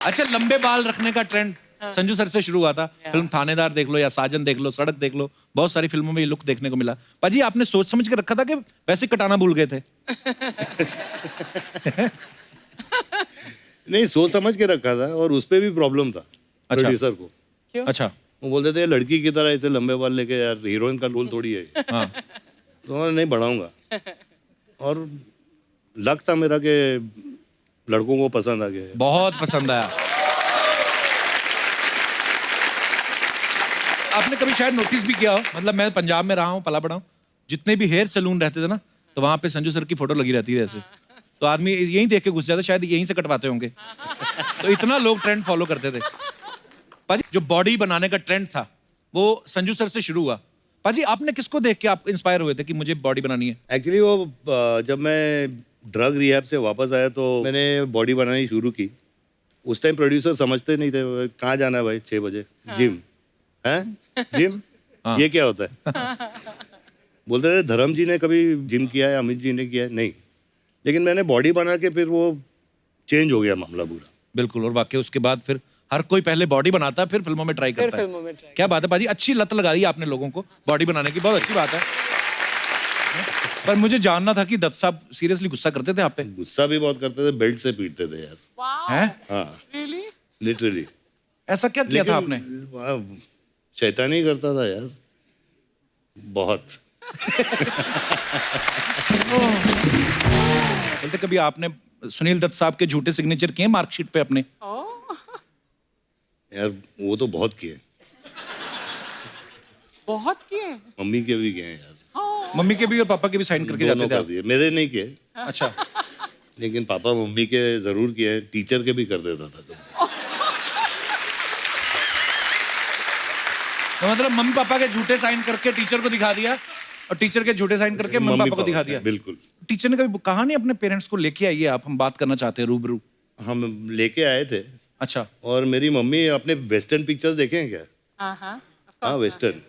अच्छा, लंबे बाल रखने का ट्रेंड संजू सर से शुरू हुआ था। फिल्म थानेदार देख लो या साजन देख लो, सड़क देख लो, बहुत सारी फिल्मों में ये लुक देखने को मिला। पाजी, आपने सोच समझ के रखा था कि वैसे कटाना भूल गए थे? नहीं, सोच समझ के रखा था और उस पे भी प्रॉब्लम था अच्छा। प्रोड्यूसर को। क्यों? अच्छा। वो बोलते थे लड़की की तरह ऐसे लंबे बाल लेके, यार हीरोइन का रोल थोड़ी है ये। हाँ। तो मैं नहीं बढ़ाऊंगा, और लक था मेरा कि लड़कों को पसंद आ गया। बहुत पसंद आया। आपने कभी शायद नोटिस भी किया हो, मतलब मैं पंजाब में रहा हूँ, पला बड़ा हूँ, जितने भी हेयर सैलून रहते थे ना, तो वहां पे संजू सर की फोटो लगी रहती है ऐसे, तो आदमी यहीं देख के घुस जाता, शायद यहीं से कटवाते होंगे। तो इतना लोग ट्रेंड फॉलो करते थे। पाजी, जो बॉडी बनाने का ट्रेंड था वो संजू सर से शुरू हुआ। पाजी, आपने किसको देख के आप इंस्पायर हुए थे कि मुझे बॉडी बनानी है? एक्चुअली वो जब मैं ड्रग रिहैब से वापस आया तो मैंने बॉडी बनानी शुरू की। उस टाइम प्रोड्यूसर समझते नहीं थे, कहाँ जाना है भाई 6 बजे? जिम है, जिम ये क्या होता है? बोलते थे धर्म जी ने कभी जिम किया है, अमित जी ने किया है, नहीं। लेकिन मैंने बॉडी बना के फिर वो चेंज हो गया मामला पूरा। बिल्कुल, और वाकई उसके बाद फिर हर कोई पहले बॉडी बनाता है, फिर फिल्मों में ट्राई करता है। फिल्मों में ट्राई। क्या बात है पाजी, अच्छी लत लगा दी आपने लोगों को बॉडी बनाने की, बहुत अच्छी बात है। पर मुझे जानना था कि दत्त साहब सीरियसली गुस्सा करते थे आप पे? गुस्सा भी बहुत करते थे, बेल्ट से पीटते थे यार। हैं? हाँ, Really? लिटरली। ऐसा क्या किया था आपने? शैतानी करता था यार, बहुत। बोलते कभी आपने सुनील दत्त साहब के झूठे सिग्नेचर किए मार्कशीट पे अपने? यार वो तो बहुत किए, बहुत किए। मम्मी के भी किए हैं यार। मम्मी के भी और पापा के भी साइन करके दोनों जाते थे कर आप? दिए, मेरे नहीं किए, अच्छा। लेकिन पापा मम्मी के जरूर किए हैं, टीचर के भी कर देता था कभी। तो मतलब मम्मी पापा के झूठे साइन करके टीचर को दिखा दिया, और टीचर के झूठे साइन करके मम्मी पापा को दिखा दिया। बिल्कुल। टीचर ने कभी कहा नहीं अपने पेरेंट्स को लेके आइए आप, हम बात करना चाहते हैं रूबरू? हम लेके आए थे। अच्छा। और मेरी मम्मी अपने वेस्टर्न पिक्चर्स देखे हैं क्या? हाँ, वेस्टर्न।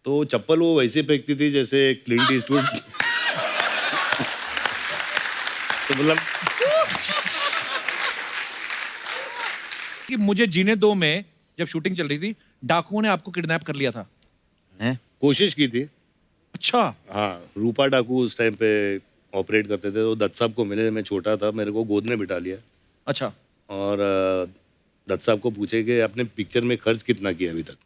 तो चप्पल वो वैसे फेंकती थी जैसे क्लिंट ईस्टवुड। तो मतलब कि मुझे जीने दो में जब शूटिंग चल रही थी, डाकुओं ने आपको किडनैप कर लिया था? हैं? कोशिश की थी। अच्छा। हाँ, रूपा डाकू उस टाइम पे ऑपरेट करते थे। तो दत्त साहब को मिले, मैं छोटा था, मेरे को गोद में बिठा लिया। अच्छा। और दत्त साहब को पूछे कि आपने पिक्चर में खर्च कितना किया अभी तक?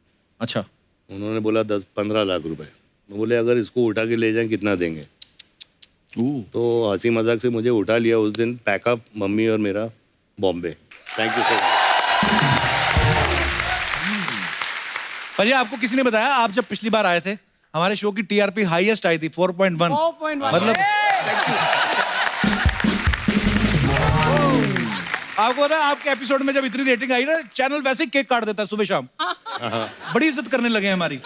अच्छा। उन्होंने बोला 10-15 लाख रुपए। तो बोले अगर इसको उठा के ले जाएं कितना देंगे? तो हंसी मजाक से मुझे उठा लिया उस दिन, पैकअप मम्मी और मेरा Bombay. Thank you so much. पर आपको किसी ने बताया, आप जब पिछली बार आए थे हमारे शो की टीआरपी हाईएस्ट आई थी 4.1। 4.1। मतलब आपको पता है आपके एपिसोड में जब इतनी रेटिंग आई ना, चैनल वैसे ही केक काट देता है सुबह शाम। बड़ी इज्जत करने लगे हैं हमारी।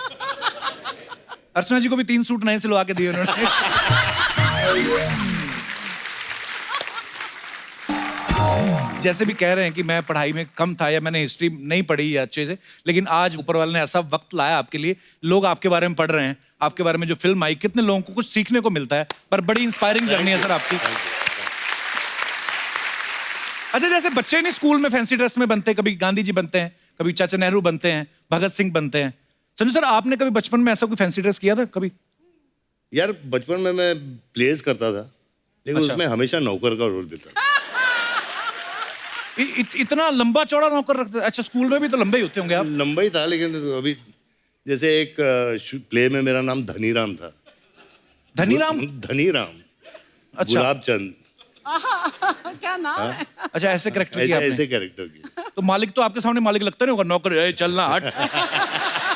अर्चना जी को भी 3 सूट नए सिलवा के दिए उन्होंने। जैसे भी कह रहे हैं कि मैं पढ़ाई में कम था या मैंने हिस्ट्री नहीं पढ़ी है अच्छे से, लेकिन आज ऊपर वाले ने ऐसा वक्त लाया आपके लिए, लोग आपके बारे में पढ़ रहे हैं, आपके बारे में जो फिल्म आई, कितने लोगों को कुछ सीखने को मिलता है। पर बड़ी इंस्पायरिंग जर्नी है सर आपकी। अच्छा, जैसे बच्चे नहीं स्कूल में फैंसी ड्रेस में बनते, कभी गांधी जी बनते हैं, कभी चाचा नेहरू बनते हैं, भगत सिंह बनते हैं। संजू सर, आपने कभी बचपन में ऐसा कोई फैंसी ड्रेस किया था कभी? यार बचपन में मैं प्लेस करता था, लेकिन अच्छा। उसमें हमेशा नौकर का रोल भी था। इतना लंबा चौड़ा नौकर रखते? अच्छा, स्कूल में भी तो लंबे ही होते होंगे आप। लंबा ही था, लेकिन अभी जैसे एक प्ले में मेरा नाम धनीराम था। धनीराम? धनीराम। अच्छा। गुलाब चंद। क्या नाम है? अच्छा, ऐसे कैरेक्टर किया आपने? ऐसे कैरेक्टर किया। तो मालिक तो आपके सामने मालिक लगता नहीं होगा, नौकर ए, चलना हट।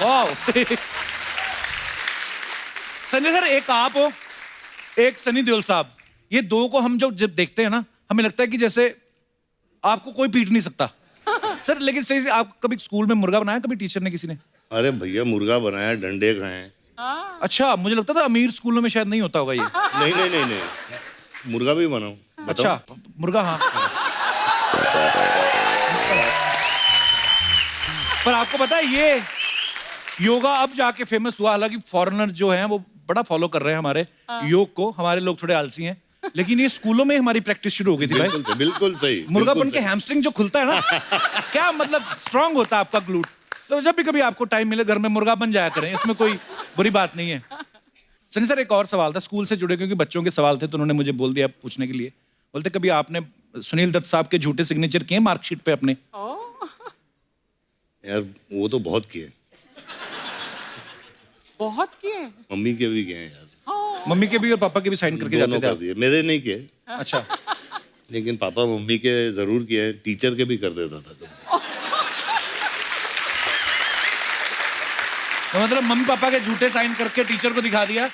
वाह। संजय सर, एक आप हो, एक सनी देओल साहब, ये दो को हम जब देखते हैं ना, हमें लगता है कि जैसे आपको कोई पीट नहीं सकता। सर लेकिन सही से आप कभी स्कूल में मुर्गा बनाया कभी टीचर ने, किसी ने? अरे भैया, मुर्गा बनाया, डंडे खाए। अच्छा, मुझे लगता था अमीर स्कूलों में शायद नहीं होता होगा ये। नहीं नहीं नहीं नहीं, मुर्गा भी बनाऊं? अच्छा, मुर्गा, हाँ। पर आपको पता है ये योगा अब जाके फेमस हुआ, हालांकि फॉरेनर जो हैं वो बड़ा फॉलो कर रहे हैं हमारे योग को। हमारे लोग थोड़े आलसी हैं, लेकिन ये स्कूलों में हमारी प्रैक्टिस शुरू हो गई थी भाई। बिल्कुल सही मुर्गा बिल्कुल बन के सही। हैमस्ट्रिंग जो खुलता है ना, क्या मतलब स्ट्रांग होता है आपका ग्लूट। तो जब भी कभी आपको टाइम मिले घर में मुर्गा बन जाया करें, इसमें कोई बुरी बात नहीं है। सनी सर, एक और सवाल था स्कूल से जुड़े, क्योंकि बच्चों के सवाल थे तो उन्होंने मुझे बोल दिया पूछने के लिए। बोलते कभी आपने सुनील दत्त साहब के झूठे सिग्नेचर किए मार्कशीट पे अपने? यार वो तो बहुत किए, बहुत किए। मम्मी के भी किए हैं यार, मम्मी के भी और पापा के भी साइन करके दोनों जाते कर थे दिए। मेरे नहीं किए, आप? अच्छा। लेकिन पापा मम्मी के जरूर किए हैं, टीचर के भी कर देता था। तो मतलब मम्मी पापा के झूठे साइन करके टीचर को दिखा दिया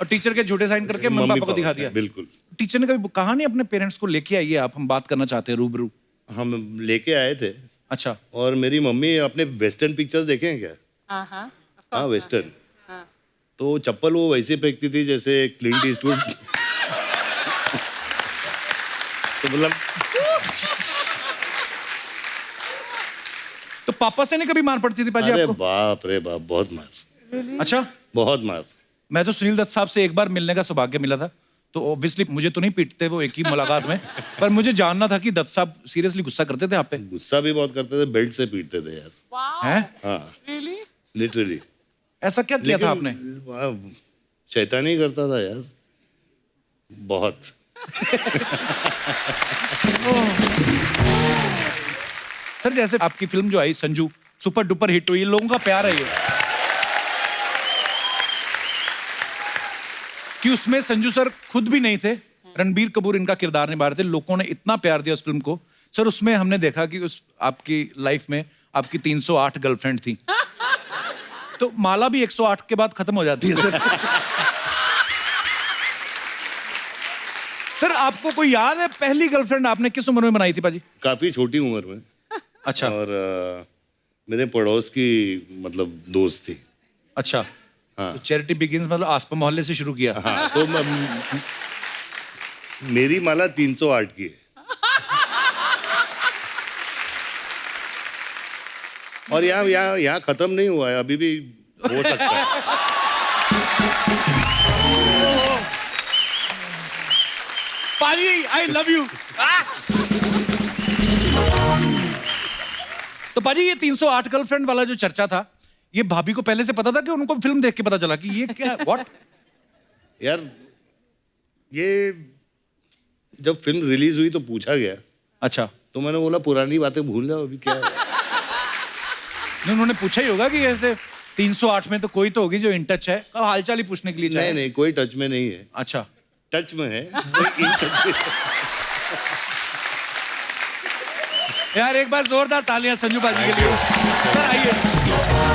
और टीचर के झूठे साइन करके मम्मी पापा को दिखा दिया। बिल्कुल। टीचर ने कभी कहा नहीं अपने पेरेंट्स को लेके आइए आप, हम बात करना चाहते हैं रूबरू? हम लेके आए थे। अच्छा। और मेरी मम्मी अपने वेस्टर्न पिक्चर्स देखे हैं क्या? हाँ, हाँ वेस्टर्न। हाँ। तो चप्पल वो वैसे फेंकती थी जैसे क्लिंट ईस्टवुड। तो मतलब तो पापा से नहीं कभी मार पड़ती थी पाजी अरे आपको? बाप रे बाप, बहुत मार, अच्छा। बहुत मार। मैं तो सुनील दत्त साहब से एक बार मिलने का सौभाग्य मिला था, तो ऑब्वियसली मुझे तो नहीं पीटते वो एक ही मुलाकात में, पर मुझे जानना था कि दत्त साहब सीरियसली गुस्सा करते थे आप पे? गुस्सा भी बहुत करते थे, बेल्ट से पीटते थे यार। हैं? हाँ रियली? लिटरली। ऐसा क्या किया था आपने? शैतानी करता था यार, बहुत। सर जैसे आपकी फिल्म जो आई संजू, सुपर डुपर हिट हुई, लोगों का प्यार है ये, कि उसमें संजू सर खुद भी नहीं थे, रणबीर कपूर इनका किरदार निभा रहे थे। लोगों ने इतना प्यार दिया उस फिल्म को। सर उसमें हमने देखा कि उस आपकी लाइफ में आपकी 308 गर्लफ्रेंड थी, तो माला भी 108 के बाद खत्म हो जाती है सर। सर आपको कोई याद है पहली गर्लफ्रेंड आपने किस उम्र में बनाई थी पाजी? काफी छोटी उम्र में। अच्छा। और मेरे पड़ोस की मतलब दोस्त थी। अच्छा। हाँ। तो चैरिटी बिगिंस मतलब आसपा मोहल्ले से शुरू किया? हाँ तो मेरी माला 308 की है। और यहाँ खत्म नहीं हुआ है, अभी भी हो सकता है। पाजी आई लव यू। तो पाजी ये 308 गर्लफ्रेंड वाला जो चर्चा था, ये भाभी को पहले से पता था कि उनको फिल्म देख के पता चला कि ये क्या व्हाट? यार ये जब फिल्म रिलीज हुई तो पूछा गया, अच्छा। तो मैंने बोला पुरानी बातें भूल जाओ, अभी क्या है। नहीं उन्होंने पूछा ही होगा कि ऐसे 308 में तो कोई तो होगी जो इन टच है, अब हालचाल ही पूछने के लिए नहीं नहीं, कोई टच में नहीं है। अच्छा। टच में है, कोई इन टच में। यार एक बार जोरदार तालियां संजू पाजी के लिए। सर आइए,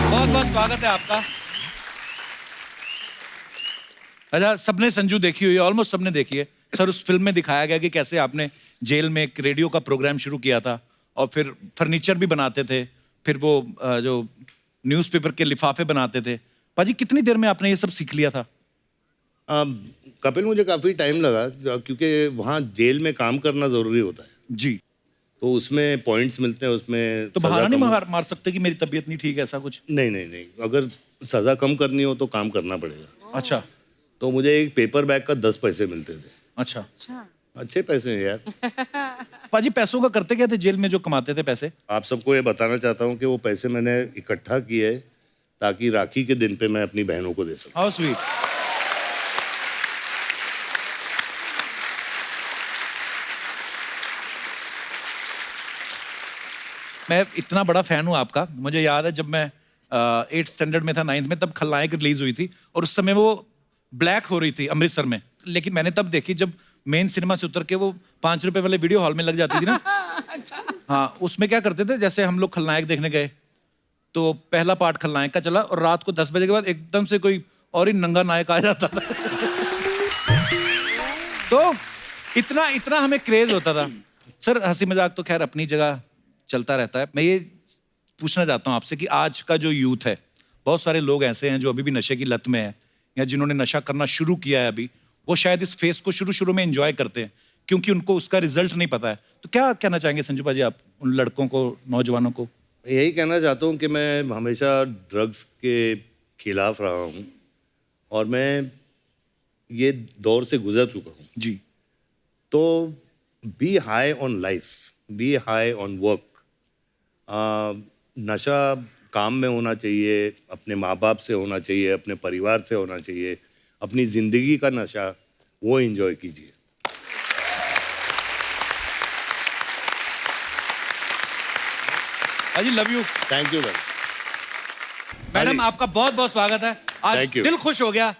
बहुत बहुत स्वागत है आपका। अच्छा, सबने संजू देखी हुई है, ऑलमोस्ट सबने देखी है। सर उस फिल्म में दिखाया गया कि कैसे आपने जेल में एक रेडियो का प्रोग्राम शुरू किया था और फिर फर्नीचर भी बनाते थे, फिर वो जो न्यूज़पेपर के लिफाफे बनाते थे। पाजी कितनी देर में आपने ये सब सीख लिया था? कपिल मुझे काफी टाइम लगा, क्योंकि वहाँ जेल में काम करना जरूरी होता है। जी। तो उसमें पॉइंट्स मिलते हैं, उसमें तो सजा बहाना नहीं कम- मार सकते कि मेरी तबीयत नहीं ठीक है, ऐसा कुछ? नहीं नहीं नहीं, अगर सजा कम करनी हो तो काम करना पड़ेगा। अच्छा। तो मुझे एक पेपर बैग का 10 पैसे मिलते थे। अच्छा। अच्छा। अच्छे पैसे हैं यार। पाजी पैसों का करते क्या थे जेल में जो कमाते थे पैसे? आप सबको ये बताना चाहता हूँ कि वो पैसे मैंने इकट्ठा किए ताकि राखी के दिन पे मैं अपनी बहनों को दे सकूं। How sweet. मैं इतना बड़ा फैन हूँ आपका। मुझे याद है जब मैं 8th स्टैंडर्ड में था, 9th में, तब खलनायक रिलीज हुई थी और उस समय वो ब्लैक हो रही थी अमृतसर में। लेकिन मैंने तब देखी जब मेन सिनेमा से उतर के वो 5 रुपए वाले वीडियो हॉल में लग जाती थी ना। अच्छा। हाँ, उसमें क्या करते थे, जैसे हम लोग खलनायक देखने गए तो पहला पार्ट खलनायक का चला और रात को 10 बजे के बाद एकदम से कोई और ही नंगा नायक आ जाता था। तो इतना इतना हमें क्रेज होता था। सर हंसी मजाक तो खैर अपनी जगह चलता रहता है। मैं ये पूछना चाहता हूँ आपसे कि आज का जो यूथ है, बहुत सारे लोग ऐसे हैं जो अभी भी नशे की लत में है या जिन्होंने नशा करना शुरू किया है अभी, वो शायद इस फेस को शुरू शुरू में एंजॉय करते हैं क्योंकि उनको उसका रिजल्ट नहीं पता है। तो क्या कहना चाहेंगे संजू पाजी आप उन लड़कों को, नौजवानों को? यही कहना चाहता हूँ कि मैं हमेशा ड्रग्स के खिलाफ रहा हूँ और मैं ये दौर से गुजर चुका हूँ। जी। तो be high on life, be high on work. नशा काम में होना चाहिए, अपने माँ बाप से होना चाहिए, अपने परिवार से होना चाहिए, अपनी जिंदगी का नशा वो एंजॉय कीजिए। अजी लव यू। थैंक यू भाई। मैडम आपका बहुत बहुत स्वागत है। आज Thank you. दिल खुश हो गया।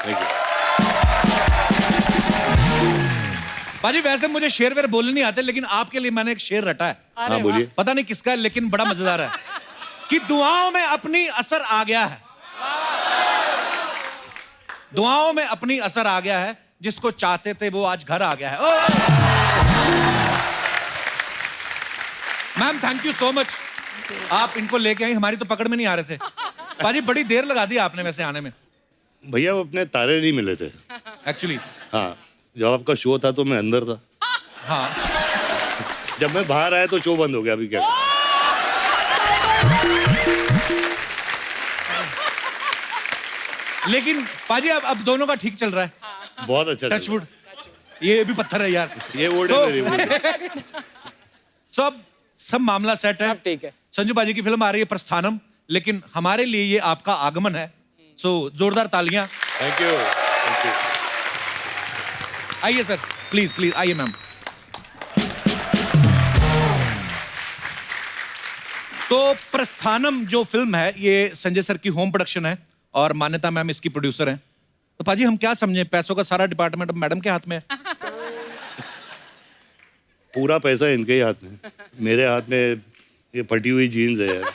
Thank you. पाजी वैसे मुझे शेर वेर बोलने नहीं आते, लेकिन आपके लिए मैंने एक शेर रटा है। अरे हाँ वाह। बोलिए। पता नहीं किसका है, लेकिन बड़ा मजेदार है कि दुआओं में अपनी असर आ गया है, दुआओं में अपनी असर आ गया है, जिसको चाहते थे वो आज घर आ गया है। Ma'am thank you so much, आप इनको लेके आई, हमारी तो पकड़ में नहीं आ रहे थे। पाजी बड़ी देर लगा दी आपने वैसे आने में। भैया वो अपने तारे नहीं मिले थे। एक्चुअली हाँ, जब आपका शो था तो मैं अंदर था, हाँ जब मैं बाहर आया तो शो बंद हो गया। अभी क्या करें? लेकिन पाजी अब दोनों का ठीक चल रहा है। बहुत अच्छा चल रहा है। टचवुड, ये भी पत्थर है यार। ये वोट है मेरी वोट। सो अब सब मामला सेट है। अब ठीक है। संजू बाजी की फिल्म आ रही है प्रस्थानम, लेकिन हमारे लिए ये आपका आगमन है। सो जोरदार तालियां। Thank you, thank you. आइए सर, प्लीज प्लीज आइए मैम। तो प्रस्थानम जो फिल्म है ये संजय सर की होम प्रोडक्शन है और मान्यता मैम इसकी प्रोड्यूसर हैं। तो पाजी हम क्या समझे, पैसों का सारा डिपार्टमेंट अब मैडम के हाथ में है। पूरा पैसा इनके ही हाथ में, मेरे हाथ में ये फटी हुई जीन्स है यार।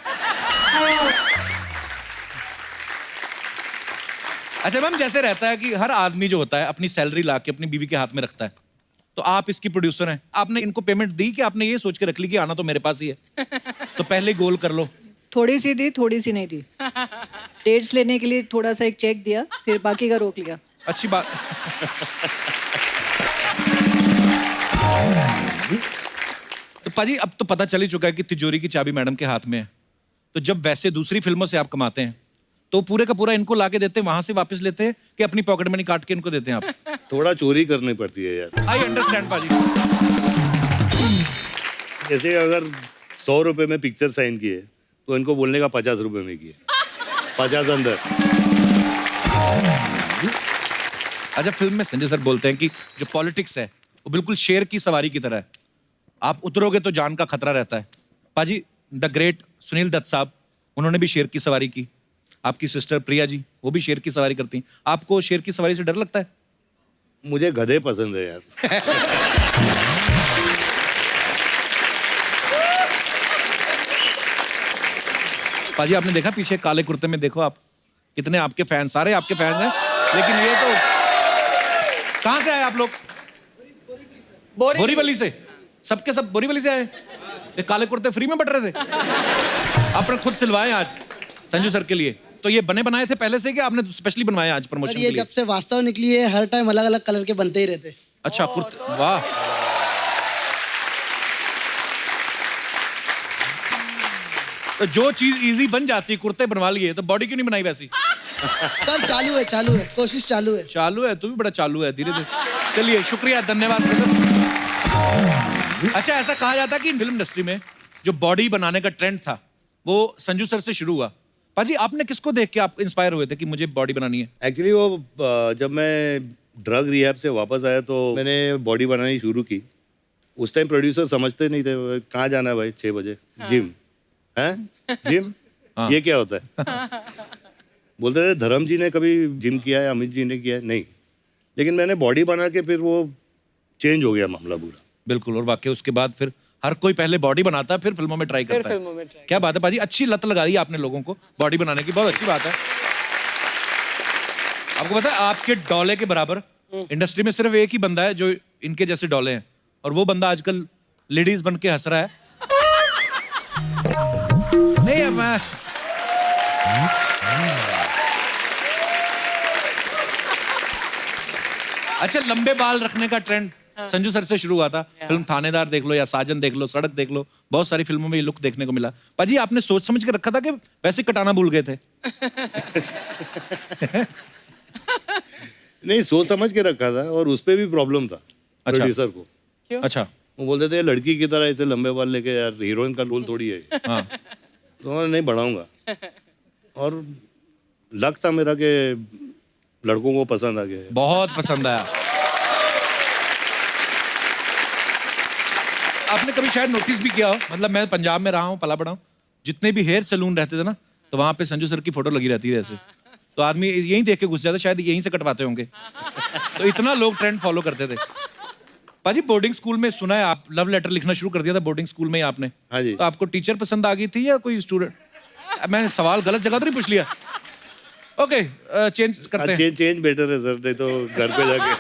अच्छा मैम, जैसे रहता है कि हर आदमी जो होता है अपनी सैलरी ला के अपनी बीवी के हाथ में रखता है, तो आप इसकी प्रोड्यूसर हैं, आपने इनको पेमेंट दी कि आपने ये सोच के रख ली कि आना तो मेरे पास ही है, तो पहले गोल कर लो। थोड़ी सी दी, थोड़ी सी नहीं दी। डेट्स लेने के लिए थोड़ा सा एक चेक दिया, फिर बाकी का रोक लिया। अच्छी बात। तो पाजी अब तो पता चल ही चुका है कि तिजोरी की चाबी मैडम के हाथ में है, तो जब वैसे दूसरी फिल्मों से आप कमाते हैं तो पूरे का पूरा इनको लाके देते हैं, वहां से वापस लेते हैं कि अपनी पॉकेट मनी काट के इनको देते हैं आप? थोड़ा चोरी करनी पड़ती है यार। आई अंडरस्टैंड पाजी। जैसे अगर 100 रुपए में पिक्चर साइन किए तो इनको बोलने का 50 रुपए में किए, 50 अंदर। अच्छा, फिल्म में संजय सर बोलते हैं कि जो पॉलिटिक्स है वो बिल्कुल शेर की सवारी की तरह है, आप उतरोगे तो जान का खतरा रहता है। पाजी द ग्रेट सुनील दत्त साहब, उन्होंने भी शेर की सवारी की। आपकी सिस्टर प्रिया जी, वो भी शेर की सवारी करती हैं। आपको शेर की सवारी से डर लगता है? मुझे गधे पसंद है यार। पाजी आपने देखा पीछे काले कुर्ते में, देखो आप कितने आपके फैन, सारे आपके फैन हैं, लेकिन ये तो कहां से आए आप लोग? बोरीवली से। सबके सब बोरीवली से आए। ये काले कुर्ते फ्री में बट रहे थे? आपने खुद सिलवाए आज संजू सर के लिए? तो ये बने बनाए थे पहले से कि आपने स्पेशली बनवाए आज प्रमोशन और के ये लिए? जब से वास्तव निकली है हर टाइम अलग अलग कलर के बनते ही रहते। अच्छा कुर्ते, वाह। तो जो चीज इजी बन जाती, कुर्ते बनवा लिए, तो बॉडी क्यों नहीं बनाई वैसी? सर चालू है, कोशिश चालू है। चालू है, तू भी बड़ा चालू है, धीरे धीरे। चलिए शुक्रिया, धन्यवाद ब्रदर। अच्छा, ऐसा कहा जाता है कि फिल्म इंडस्ट्री में जो बॉडी बनाने का ट्रेंड था वो संजू सर से शुरू हुआ। पाजी आपने किसको देख के आप इंस्पायर हुए थे कि मुझे बॉडी बनानी है? एक्चुअली वो जब मैं ड्रग रिहैब से वापस आया तो मैंने बॉडी बनानी शुरू की। उस टाइम प्रोड्यूसर समझते नहीं थे, कहाँ जाना है भाई 6 बजे? जिम है, जिम ये क्या होता है? बोलते थे धर्म जी ने कभी जिम किया है, अमित जी ने किया है, नहीं। लेकिन मैंने बॉडी बना के फिर वो चेंज हो गया मामला पूरा। बिल्कुल, और वाकई उसके बाद फिर हर कोई पहले बॉडी बनाता है फिर फिल्मों में ट्राई करता है। क्या बात है पाजी, अच्छी लत लगा दी आपने लोगों को बॉडी बनाने की, बहुत अच्छी बात है। आपको पता है आपके डोले के बराबर इंडस्ट्री में सिर्फ एक ही बंदा है जो इनके जैसे डोले हैं, और वो बंदा आजकल लेडीज बन के हंस रहा है। नहीं है मैं अच्छा, लंबे बाल रखने का ट्रेंड संजू सर से शुरू हुआ था। फिल्म थानेदार देख लो या साजन देख लो, सड़क देख लो, बहुत सारी फिल्मों में ये लुक देखने को मिला। पाजी आपने सोच समझ के रखा था कि वैसे कटाना भूल गए थे? नहीं, सोच समझ के रखा था और उस पे भी प्रॉब्लम था। प्रोड्यूसर को। अच्छा वो बोलते थे लड़की की तरह ऐसे लंबे बाल लेके, यार हीरोइन का रोल थोड़ी है ये। हाँ तो उन्होंने नहीं बढ़ाऊंगा, और लक था मेरा कि लड़कों को पसंद आ गया। बहुत पसंद आया। आपने कभी शायद नोटिस भी किया हो, मतलब मैं पंजाब में रहा हूँ, पला बड़ा हूँ, जितने भी हेयर सैलून रहते थे ना, तो वहां पे संजू सर की फोटो लगी रहती है ऐसे, तो आदमी यहीं देख के घुस जाता, शायद यहीं से कटवाते होंगे। तो इतना लोग ट्रेंड फॉलो करते थे। पाजी बोर्डिंग स्कूल में सुना है आप लव लेटर लिखना शुरू कर दिया था बोर्डिंग स्कूल में ही आपने? हाँ जी। तो आपको टीचर पसंद आ गई थी या कोई स्टूडेंट? मैंने सवाल गलत जगह तो नहीं पूछ लिया? ओके चेंज करते हैं। चेंज बेटर है सर, नहीं तो घर पे जाके।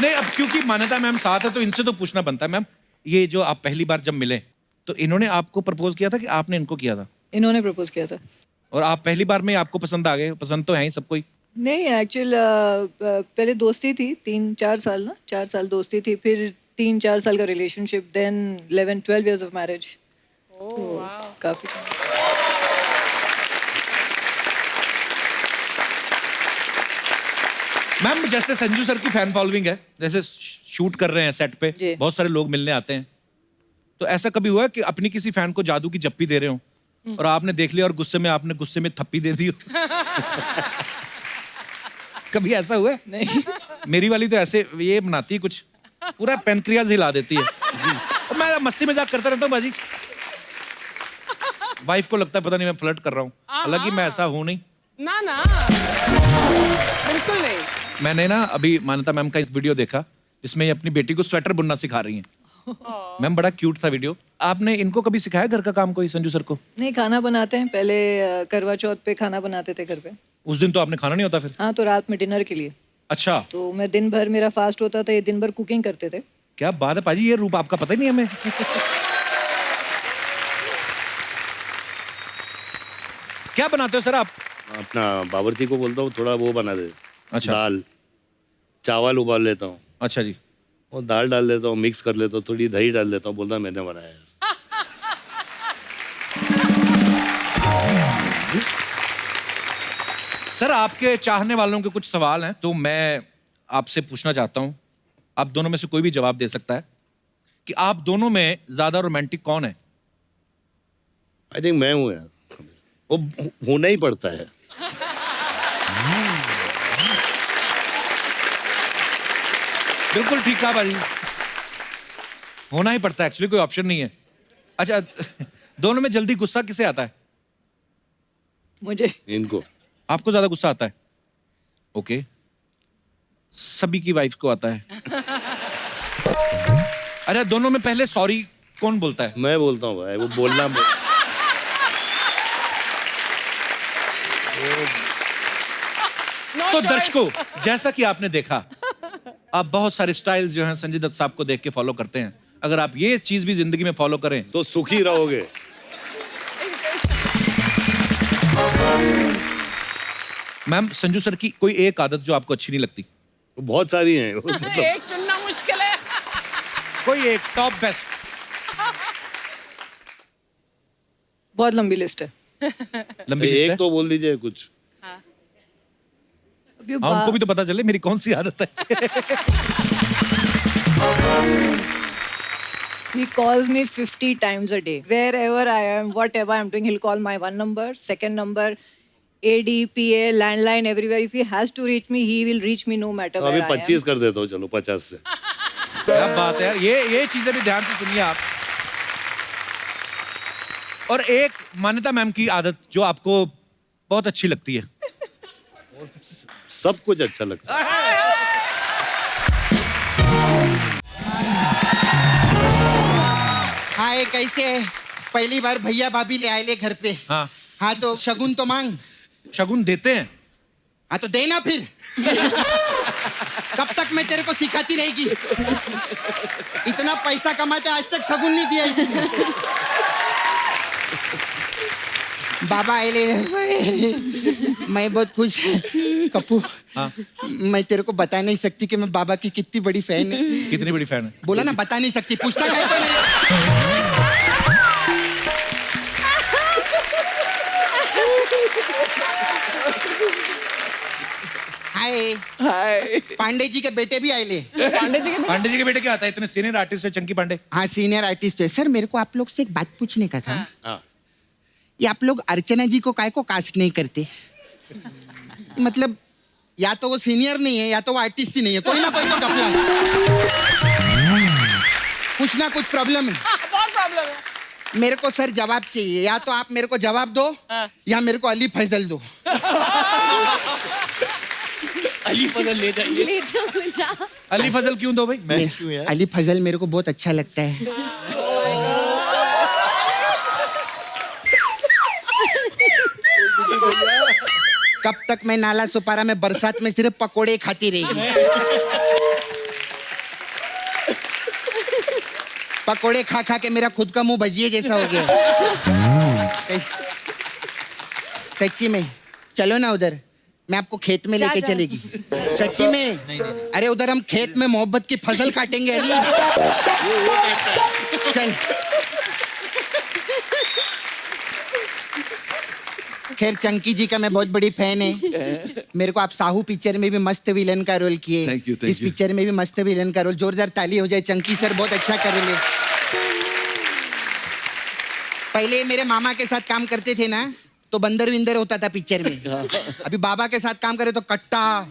नहीं, अब क्योंकि मान्यता मैम साथ है तो इनसे तो पूछना बनता है। मैम, ये जो आप पहली बार जब मिले तो इन्होंने आपको प्रपोज किया था कि आपने इनको किया था? इन्होंने प्रपोज किया था। और आप पहली बार में आपको पसंद आ गए? पसंद तो है ही सबको ही। नहीं, एक्चुअल पहले दोस्ती थी 3-4 साल ना, 4 साल दोस्ती थी, फिर 3-4 साल का relationship, then 11-12 years of marriage. काफी। मैम, जैसे संजू सर की फैन फॉलोइंग है, जैसे शूट कर रहे हैं सेट पे, जी। बहुत सारे लोग मिलने आते हैं, तो ऐसा कभी हुआ है कि अपनी किसी फैन को जादू की जप्पी दे रहे हो और आपने देख लिया और आपने गुस्से में थप्पी दे दी हो? कभी ऐसा हुआ है? नहीं। मेरी वाली तो ऐसे ये बनाती है कुछ, पूरा पेनक्रियाज हिला देती है। और मैं मस्ती मजाक करता रहता हूँ बाजी। वाइफ को लगता है पता नहीं मैं फ्लर्ट कर रहा हूँ, हालांकि मैं ऐसा हूँ नहीं। ना ना, बिल्कुल नहीं। मैंने ना अभी मान्यता मैम का एक वीडियो देखा जिसमें ये अपनी बेटी को स्वेटर बुनना सिखा रही हैं। मैम, बड़ा क्यूट था वीडियो। आपने इनको कभी सिखाया घर का काम कोई, संजू सर को? नहीं, खाना बनाते हैं पहले, करवा चौथ पे खाना बनाते थे घर पे। उस दिन तो आपने खाना नहीं होता फिर? हाँ, तो रात में डिनर के लिए। अच्छा, तो मैं दिन भर, मेरा फास्ट होता था, ये दिन भर कुकिंग करते थे। क्या बात है पाजी, ये रूप आपका पता ही नहीं हमें। क्या बनाते हो सर आप? अपना बावर्ची को बोलता हूँ थोड़ा वो बना दे। अच्छा। दाल चावल उबाल लेता हूँ, अच्छा जी। और दाल डाल देता हूँ, मिक्स कर लेता हूँ, थोड़ी दही डाल देता हूँ, बोलता मैंने बनाया है। सर, आपके चाहने वालों के कुछ सवाल हैं तो मैं आपसे पूछना चाहता हूं। आप दोनों में से कोई भी जवाब दे सकता है कि आप दोनों में ज्यादा रोमांटिक कौन है? आई थिंक मैं हूँ यार, वो होना ही पड़ता है। बिल्कुल ठीक कहा भाई, होना ही पड़ता है, एक्चुअली कोई ऑप्शन नहीं है। अच्छा, दोनों में जल्दी गुस्सा किसे आता है? मुझे। इनको। आपको ज्यादा गुस्सा आता है? ओके, सभी की वाइफ को आता है। अच्छा, दोनों में पहले सॉरी कौन बोलता है? मैं बोलता हूँ भाई, वो बोलना। No तो choice. दर्शकों, जैसा कि आपने देखा, आप बहुत सारे स्टाइल जो हैं संजय दत्त साहब को देख के फॉलो करते हैं। अगर आप ये चीज भी जिंदगी में फॉलो करें तो सुखी रहोगे। मैम, संजू सर की कोई एक आदत जो आपको अच्छी नहीं लगती? बहुत सारी हैं मतलब। एक चुनना मुश्किल है। कोई एक टॉप बेस्ट? बहुत लंबी लिस्ट है। लंबी लिस्ट है? एक तो बोल दीजिए कुछ। अभी हाँ, उनको भी तो पता चले मेरी कौन सी आदत है। He calls me 50 times a day. Wherever I am, whatever I'm doing, he'll call my one number, second number, AD, PA, landline, everywhere. If he has to reach me, he will reach me no matter तो where अभी I am. 25 कर देता हूँ, चलो 50 से। क्या बात है यार, ये चीजें भी ध्यान से सुनिए आप। और एक मान्यता मैम की आदत जो आपको बहुत अच्छी लगती है? सब कुछ अच्छा लगता है। हाय, कैसे है? पहली बार भैया भाभी ले आए ले घर पे। हाँ। हाँ, तो शगुन तो मांग। शगुन देते हैं? हाँ, तो देना फिर। कब तक मैं तेरे को सिखाती रहेगी? इतना पैसा कमाते आज तक शगुन नहीं दिया इसने। बाबा आए ले मैं बहुत खुश। कप्पू, हाँ। मैं तेरे को बता नहीं सकती कि मैं बाबा की कितनी बड़ी फैन है। कितनी बड़ी फैन है? बोला ना, बता नहीं सकती। पूछता क्या है मेरे? हाय हाय पांडे जी के बेटे भी आए ले। पांडे जी के पांडे जी के बेटे क्या आता है, इतने सीनियर आर्टिस्ट है चंकी पांडे। हाँ सीनियर आर्टिस्ट है सर। मेरे को आप लोग से एक बात पूछने का था। हाँ ये आप लोग अर्चना जी को काय को कास्ट नहीं करते? मतलब या तो वो सीनियर नहीं है या तो वो आर्टिस्ट ही नहीं है, कोई ना कोई तो घपला है। कुछ ना कुछ प्रॉब्लम है। बहुत प्रॉब्लम है। मेरे को सर जवाब चाहिए, या तो आप मेरे को जवाब दो या मेरे को अली फैजल दो। अली फजल ले जाइए। अली फजल क्यों दो भाई? मैं क्यों यार? अली फजल मेरे को बहुत अच्छा लगता है। कब तक मैं नाला सुपारा में बरसात में सिर्फ पकोड़े खाती रहेगी? पकोड़े खा खा के मेरा खुद का मुंह भजिए जैसा हो गया। सच्ची में चलो ना उधर, मैं आपको खेत में लेके चलेगी। सच्ची में अरे उधर हम खेत में मोहब्बत की फसल काटेंगे अली। चल खैर चंकी जी का मैं बहुत बड़ी फैन है। मेरे को आप साहू पिक्चर में भी मस्त विलन का रोल किए। Thank you. इस पिक्चर में भी मस्त विलन का रोल। जोरदार ताली हो जाए। चंकी सर बहुत अच्छा कर रहे। पहले मेरे मामा के साथ काम करते थे ना तो बंदर विंदर होता था पिक्चर में। अभी बाबा के साथ काम करे तो कट्टा,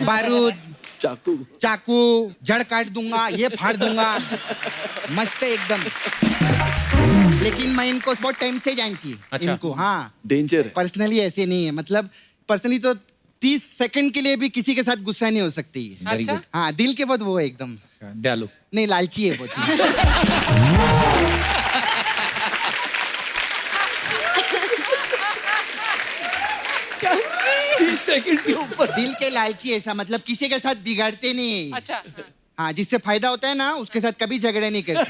बारूद, चाकू, जड़ काट दूंगा, ये फाड़ दूंगा। मस्त है एकदम। लेकिन मैं इनको बहुत टाइम से जानती है। अच्छा। इनको हाँ डेंजर है। पर्सनली ऐसे नहीं है। मतलब पर्सनली तो 30 सेकंड के लिए भी किसी के साथ गुस्सा नहीं हो सकती है। वेरी अच्छा। गुड, हाँ दिल के बहुत वो है एकदम। दयालु। नहीं लालची है बहुत। सेकंड के ऊपर दिल के लालची ऐसा मतलब किसी के साथ बिगाड़ते नहीं है। अच्छा हाँ जिससे फायदा होता है ना उसके साथ कभी झगड़े नहीं करते।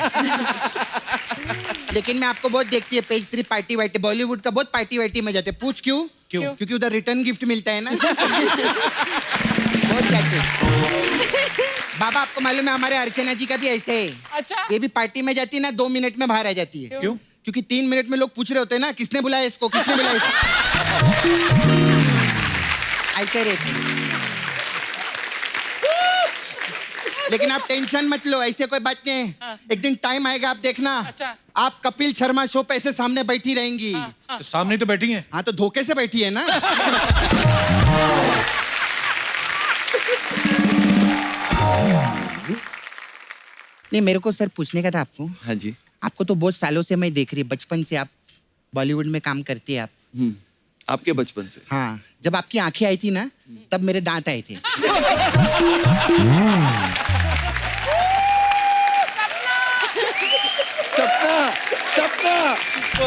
लेकिन मैं आपको बहुत देखती है पेज 3 पार्टी वार्टी, बॉलीवुड का बहुत पार्टी वार्टी में जाते। पूछ क्यों? क्यों? क्योंकि उधर रिटर्न गिफ्ट मिलता है ना। बहुत जाते। बाबा आपको मालूम है हमारे अर्चना जी का भी ऐसे है। अच्छा ये भी पार्टी में जाती है ना 2 मिनट में बाहर आ जाती है। क्यों? क्योंकि 3 मिनट में लोग पूछ रहे होते हैं ना किसने बुलाया इसको, किसने बुलाया इसको। ऐसे रहते। लेकिन आप टेंशन मत लो, ऐसे कोई बात नहीं है। एक दिन टाइम आएगा आप देखना। अच्छा। आप कपिल शर्मा शो पे ऐसे सामने बैठी रहेंगी। तो सामने तो बैठी हैं। हाँ तो धोखे से बैठी है ना। नहीं मेरे को सर पूछने का था आपको। हाँ जी। आपको तो बहुत सालों से मैं देख रही, बचपन से आप बॉलीवुड में काम करती है आप। आपके बचपन से? हाँ जब आपकी आंखें आई थी ना तब मेरे दांत आए थे। सपना सपना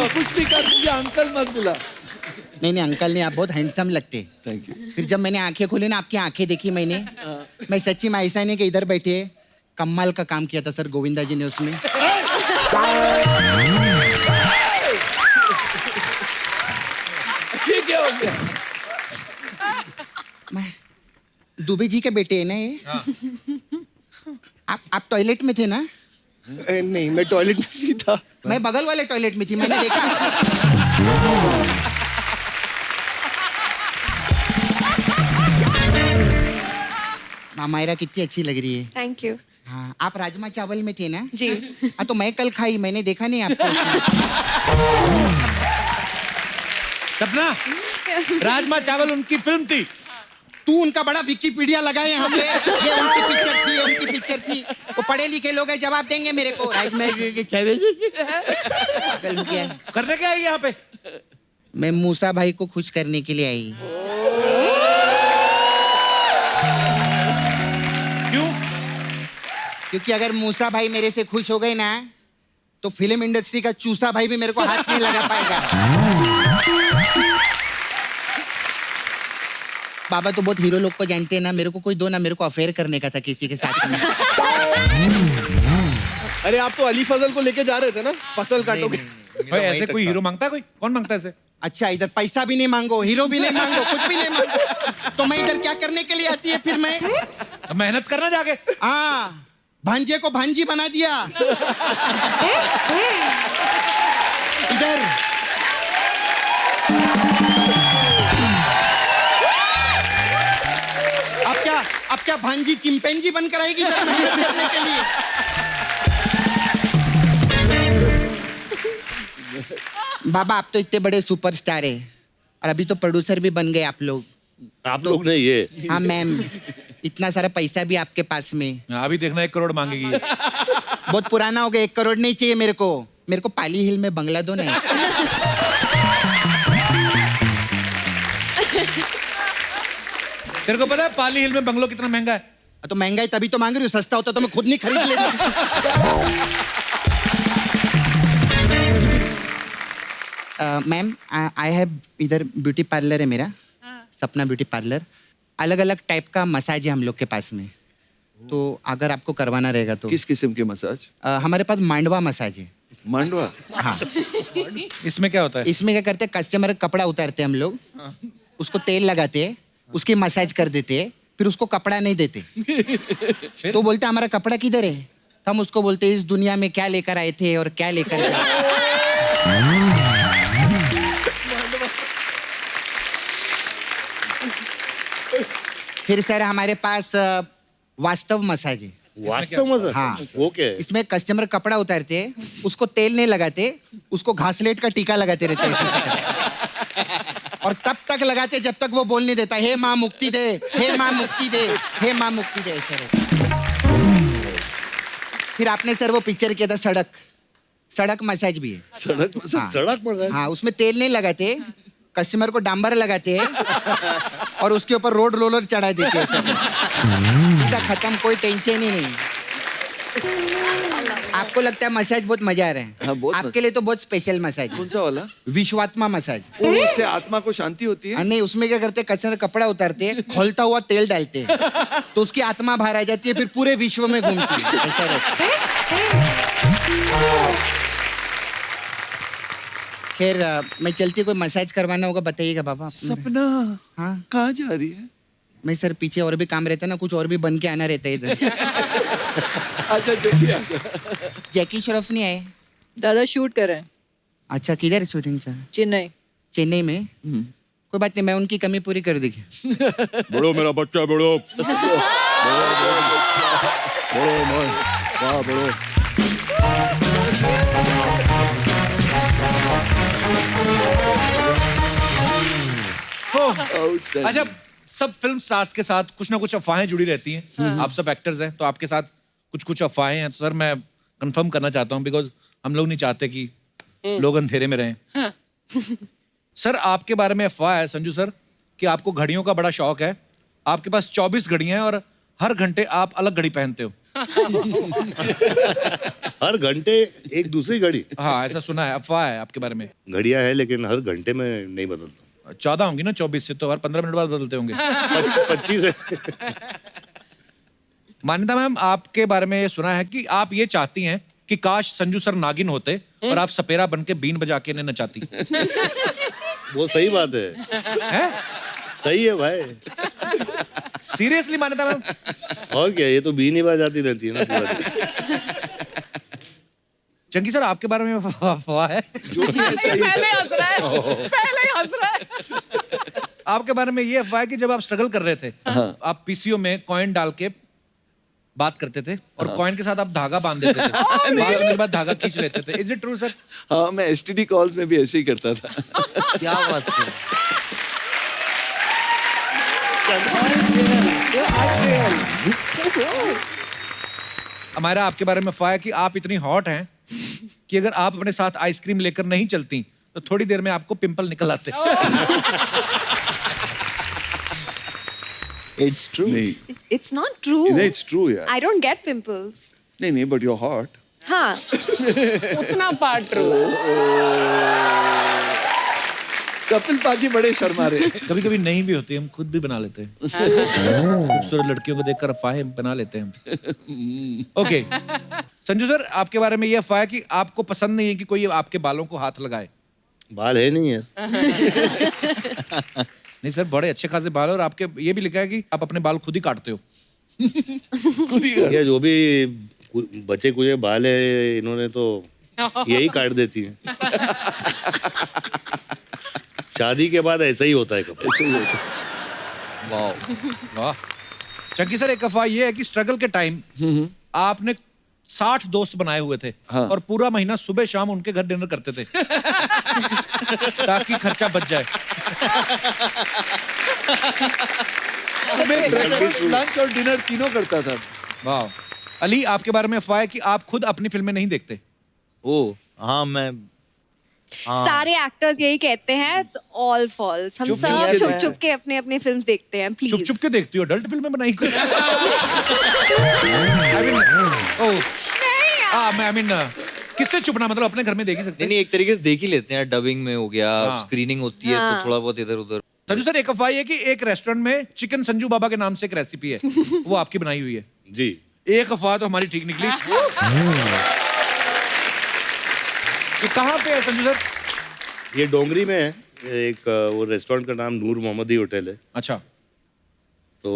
कुछ भी कर, मुझे अंकल मत बुला। नहीं नहीं अंकल नहीं, आप बहुत हैंडसम लगते। Thank you. फिर जब मैंने आंखें खोली ना आपकी आंखें देखी मैंने, मैं सच्ची में ऐसा नहीं कि इधर बैठे कमाल का काम किया था सर गोविंदा जी ने उसमें। ये क्या हो गया? मैं दुबे जी के बेटे है ना ये। आप टॉयलेट में थे ना? नहीं मैं टॉयलेट में नहीं था। मैं बगल वाले टॉयलेट में थी, मैंने देखा। मायरा कितनी अच्छी लग रही है। Thank you. हाँ आप राजमा चावल में थे ना? जी। हाँ तो मैं कल खाई, मैंने देखा नहीं आपको। सपना, राजमा चावल उनकी फिल्म थी। तू उनका बड़ा विकिपीडिया लगाए यहाँ पे। ये उनकी पिक्चर थी, उनकी पिक्चर थी। वो पढ़े लिखे लोग हैं, जवाब देंगे मेरे को। राजमा पागल हो गया है। करने क्या आई यहाँ पे? मैं मूसा भाई को खुश करने के लिए आई। क्यों? क्योंकि अगर मूसा भाई मेरे से खुश हो गए ना तो फिल्म इंडस्ट्री का चूसा भाई भी मेरे को हाथ नहीं लगा पाएगा। बाबा तो बहुत हीरो लोग को जानते हैं ना, मेरे को कोई दो ना, मेरे को अफेयर करने का था किसी के साथ में। अरे आप तो अली फजल को लेके जा रहे थे ना, फसल काटोगे। भाई ऐसे कोई हीरो मांगता है? कोई कौन मांगता है ऐसे? अच्छा इधर पैसा भी नहीं मांगो, हीरो भी नहीं मांगो, कुछ भी नहीं मांगो, तो मैं इधर क्या करने के लिए आती है फिर? मैं तो मेहनत करना जाके। हाँ भांजे को भांजी बना दिया इधर। क्या भांजी चिंपैंजी बनकर आएगी सर मेहनत करने के लिए? बाबा आप तो इतने बड़े सुपरस्टार है और अभी तो प्रोड्यूसर भी बन गए आप लोग. आप लोग नहीं ये. हाँ मैम, इतना सारा पैसा भी आपके पास में. अभी देखना 1 करोड़ मांगेगी ये। बहुत पुराना हो गया, 1 करोड़ नहीं चाहिए मेरे को पाली हिल में बंगला दो ना. तेरे को पता है पाली हिल में बंगलो कितना महंगा है? तो महंगाई तभी तो मांग रही हूँ, सस्ता होता तो मैं खुद नहीं खरीद लेता. मैम आई हैव इधर ब्यूटी पार्लर है मेरा, सपना ब्यूटी पार्लर. अलग अलग टाइप का मसाज है हम लोग के पास में, तो अगर आपको करवाना रहेगा तो. किस किस्म के मसाज? हमारे पास मांडवा मसाज है. मांडवा? हाँ. इसमें क्या होता है? इसमें क्या करते हैं, कस्टमर का कपड़ा उतारते हैं हम लोग, उसको तेल लगाते हैं, उसकी मसाज कर देते हैं, फिर उसको कपड़ा नहीं देते. तो बोलते हमारा कपड़ा किधर है? हम उसको बोलते इस दुनिया में क्या लेकर आए थे और क्या लेकर गए. फिर सर हमारे पास वास्तव मसाज है. वास्तव में हाँ. वो क्या है? इसमें कस्टमर कपड़ा उतारते हैं, उसको तेल नहीं लगाते, उसको घासलेट का टीका लगाते रहते हैं. और तब तक लगाते जब तक वो बोल नहीं देता हे माँ मुक्ति दे, हे माँ मुक्ति दे, हे माँ मुक्ति दे. सर फिर आपने सर वो पिक्चर किया था सड़क मसाज भी है. सड़क मसाज? हाँ. सड़क पर हाँ, उसमें तेल नहीं लगाते, कस्टमर को डांबर लगाते हैं और उसके ऊपर रोड रोलर चढ़ा देते हैं. सीधा खत्म, कोई टेंशन ही नहीं. आपको लगता है मसाज बहुत मजा आ रहा है? हाँ, बहुत आपके लिए तो बहुत स्पेशल मसाज है. कौन सा वाला? विश्वात्मा मसाज. उससे आत्मा को शांति होती है? नहीं, उसमें क्या करते हैं, कस्टमर कपड़ा उतारते हैं, खोलता हुआ तेल डालते हैं, तो उसकी आत्मा बाहर आ जाती है, फिर पूरे विश्व में घूमती है. ऐसा रहता है. खैर मैं चलती, कोई मसाज करवाना होगा बताइएगा बाबा. सपना हाँ, कहाँ जा रही है? मैं सर पीछे और भी काम रहता है ना, कुछ और भी बन के आना रहता है इधर. अच्छा जल्दी आजा. जैकी श्रॉफ नहीं आए? दादा शूट कर रहे हैं अच्छा, किधर शूटिंग चल? चेन्नई. चेन्नई में? कोई बात नहीं, मैं उनकी कमी पूरी कर देगी. बड़ो मेरा बच्चा बड़ो. Outstanding. अच्छा, सब फिल्म स्टार्स के साथ कुछ ना कुछ अफवाहें जुड़ी रहती हैं. आप सब एक्टर्स हैं, तो आपके साथ कुछ कुछ अफवाहें हैं. तो सर मैं कंफर्म करना चाहता हूँ, बिकॉज हम लोग नहीं चाहते कि लोग अंधेरे में रहें. सर आपके बारे में अफवाह है संजू सर कि आपको घड़ियों का बड़ा शौक है. आपके पास 24 घड़ियां हैं और हर घंटे आप अलग घड़ी पहनते हो. हर घंटे एक दूसरी घड़ी. हाँ, ऐसा सुना है, अफवाह है आपके बारे में. घड़ियां है लेकिन हर घंटे में नहीं बदलता. 14 होंगी ना, 24 से तो हर 15 मिनट बाद बदलते होंगे. 25 है. मान्यता मैम, आपके बारे में ये सुना है कि आप ये चाहती हैं कि काश संजू सर नागिन होते और आप सपेरा बन के बीन बजा के इन्हें नचाती. वो सही बात है. हैं? सही है भाई. सीरियसली मान्यता मैम? और क्या, ये तो बीन ही बजाती रहती है ना पूरा दिन. चंकी सर आपके बारे में अफवाह है. पहले हंस रहा है, पहले ही हंस रहा है. आपके बारे में ये अफवाह है कि जब आप स्ट्रगल कर रहे थे, आप पीसीओ में कॉइन डाल के बात करते थे और कॉइन के साथ आप धागा बांध देते थे. बात करने के बाद धागा खींच लेते थे. Is it true sir? हाँ, मैं एसटीडी कॉल्स में भी ऐसे ही करता था. क्या बात है. हमारा आपके बारे में अफवाह है कि आप इतनी हॉट हैं कि अगर आप अपने साथ आइसक्रीम लेकर नहीं चलती तो थोड़ी देर में आपको पिंपल निकल आते. It's true. नहीं It's not true. नहीं, it's true यार. I don't get pimples. नहीं नहीं, but you're hot. हाँ. उतना पार्ट ट्रू. कपिल पाजी बड़े शर्मा रहे. कभी कभी नहीं भी होती, हम खुद भी बना लेते हैं. खूबसूरत लड़कियों को देखकर अफवाहें बना लेते हैं. ओके संजू सर, आपके बारे में ये अफवाह है कि आपको पसंद नहीं है कि कोई आपके बालों को हाथ लगाए. बाल है नहीं है. नहीं सर, बड़े अच्छे खासे बाल हैं और आपके ये भी लिखा है कि आप अपने बाल खुद ही काटते हो. खुद ही ये जो भी बचे कुचे बाल है इन्होंने तो यही काट देती हैं. शादी के बाद ऐसा ही होता है कभी. वाह वाह. चंकी सर, एक अफवाह ये है कि स्ट्रगल के टाइम आपने 60 दोस्त बनाए हुए थे हाँ। और पूरा महीना सुबह शाम उनके घर डिनर करते थे ताकि खर्चा बच जाए। सुबह ब्रेकफास्ट, लंच और डिनर तीनों करता था। वाह। अली, आपके बारे में अफवाह है कि आप खुद अपनी फिल्में नहीं देखते। ओ हाँ, मैं सारे एक्टर्स यही कहते हैं, इट्स ऑल फॉल्स। हम चुप सब नहीं छुप है। छुप के अपने अपने फिल्म देखते हैं, चुप प्लीज। चुप के देखती हो, अडल्ट फिल्में बनाई कोई? I mean, किससे चुपना, मतलब अपने घर में देख ही सकते नहीं नहीं, एक तरीके से देख ही लेते हैं। डबिंग में हो गया, हाँ। स्क्रीनिंग होती है हाँ। तो थोड़ा बहुत इधर उधर। संजू सर, एक अफवाह है कि एक रेस्टोरेंट में चिकन संजू बाबा के नाम से एक रेसिपी है, वो आपकी बनाई हुई है। जी। एक अफवाह तो हमारी ठीक निकली। ये कहाँ पे है संजू सर? ये डोंगरी में है। एक वो रेस्टोरेंट का नाम नूर मोहम्मदी होटल है। अच्छा। तो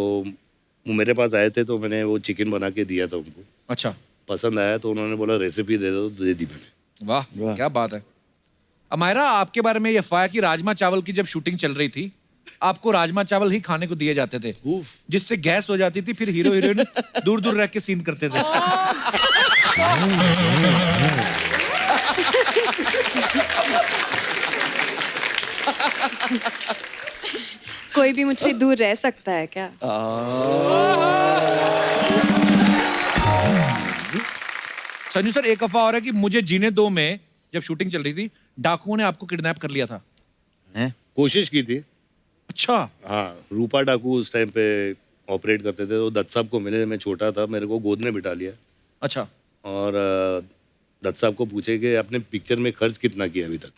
वो मेरे पास आए थे तो मैंने वो चिकन बना के दिया था उनको। अच्छा, पसंद आया तो उन्होंने बोला रेसिपी दे दो, तो दे दी मैंने। वाह, वाह। क्या बात है। अमायरा, आपके बारे में ये अफवाह है कि राजमा चावल की जब शूटिंग चल रही थी, आपको राजमा चावल ही खाने को दिए जाते थे, उफ। जिससे गैस हो जाती थी, फिर हीरो हीरोइन दूर दूर रह के सीन करते थे। कोई भी मुझसे दूर रह सकता है क्या? संजू सर, एक अफवाह और है कि मुझे जीने दो में जब शूटिंग चल रही थी, डाकुओं ने आपको किडनैप कर लिया था। हैं? कोशिश की थी। अच्छा। हाँ, रूपा डाकू उस टाइम पे ऑपरेट करते थे। तो दत्त साहब को मिले, मैं छोटा था, मेरे को गोद में बिठा लिया अच्छा। और दत्त साहब को पूछे कि आपने पिक्चर में खर्च कितना किया अभी तक।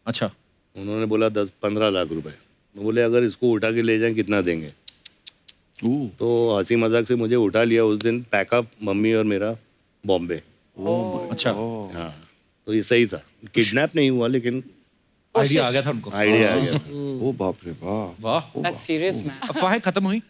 अच्छा। उन्होंने बोला 10-15 लाख रुपए। तो बोले अगर इसको उठा के ले जाएं कितना देंगे। तो हंसी मजाक से मुझे उठा लिया उस दिन, पैकअप मम्मी और मेरा बॉम्बे। अच्छा, हाँ, तो ये सही था। किडनैप नहीं हुआ लेकिन आइडिया आ गया था उनको। आइडिया आ गया था। ओ बाप रे बाप। वाह, That's serious, man. अफवाहें खत्म हुई।